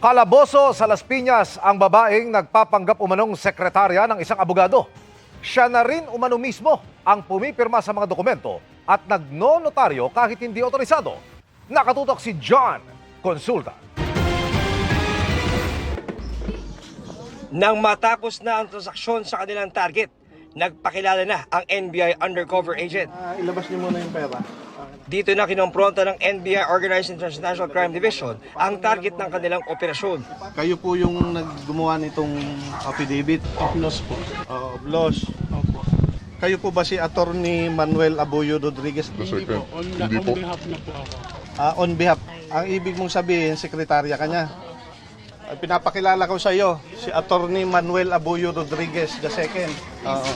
Kalaboso sa Las Piñas ang babaeng nagpapanggap umanong sekretarya ng isang abogado. Siya na rin umano mismo ang pumipirma sa mga dokumento at nagnonotaryo kahit hindi otorisado. Nakatutok si John Consulta. Nang matapos na ang transaksyon sa kanilang target, nagpakilala na ang NBI undercover agent. Ilabas niyo muna yung pera. Dito na kinompronta ng NBI Organized Transnational Crime Division ang target ng kanilang operasyon. Kayo po yung gumawa nitong affidavit? Oplos po. Blos. Opo. Kayo po ba si Attorney Manuel Abuyo Rodriguez? Hindi po. On behalf na po ako. On behalf. Ang ibig mong sabihin, sekretarya ka niya. Pinapakilala ko sa iyo, si Attorney Manuel Abuyo Rodriguez II. Oo.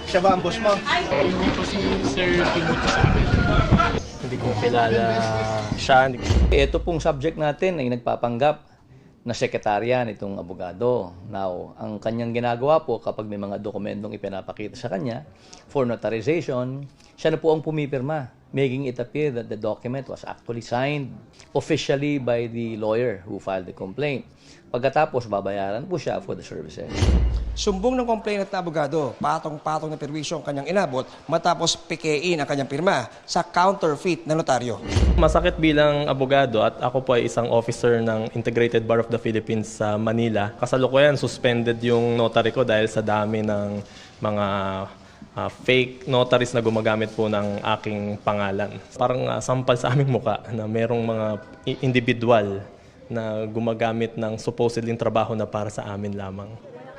Siya ba ang boss mo? Hindi po si Sir Timothy sa akin. Hindi ko kilala siya. Ito pong subject natin ay nagpapanggap na sekretarya nitong abogado. Now, ang kanyang ginagawa po kapag may mga dokumentong ipinapakita sa kanya for notarization, siya na po ang pumipirma, making it appear that the document was actually signed officially by the lawyer who filed the complaint. Pagkatapos, babayaran po siya for the services. Sumbong ng complainant na abogado, patong-patong na perwisyo ang kanyang inabot matapos pikein ang kanyang pirma sa counterfeit na notaryo. Masakit bilang abogado at ako po ay isang officer ng Integrated Bar of the Philippines sa Manila. Kasalukuyan, suspended yung notary ko dahil sa dami ng mga fake notaries na gumagamit po ng aking pangalan. Parang sampal sa aming muka na merong mga individual na gumagamit ng supposedly trabaho na para sa amin lamang.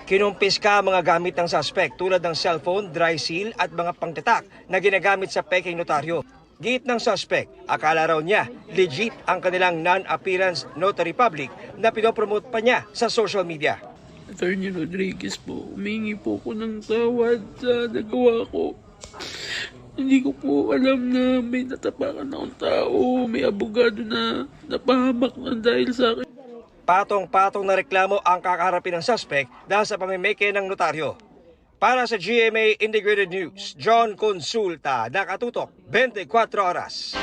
Kinumpiska ang mga gamit ng suspect tulad ng cellphone, dry seal at mga pangtatak na ginagamit sa peking notaryo. Git ng suspect, akala raw niya legit ang kanilang non-appearance notary public na pinopromote pa niya sa social media. Attorney Rodriguez po, humingi po ko ng tawad sa nagawa ko. Hindi ko po alam na may natapakan akong tao, may abogado na napahamak na dahil sa akin. Patong-patong na reklamo ang kakaharapin ng suspect dahil sa pamimeke ng notaryo. Para sa GMA Integrated News, John Consulta, nakatutok 24 oras.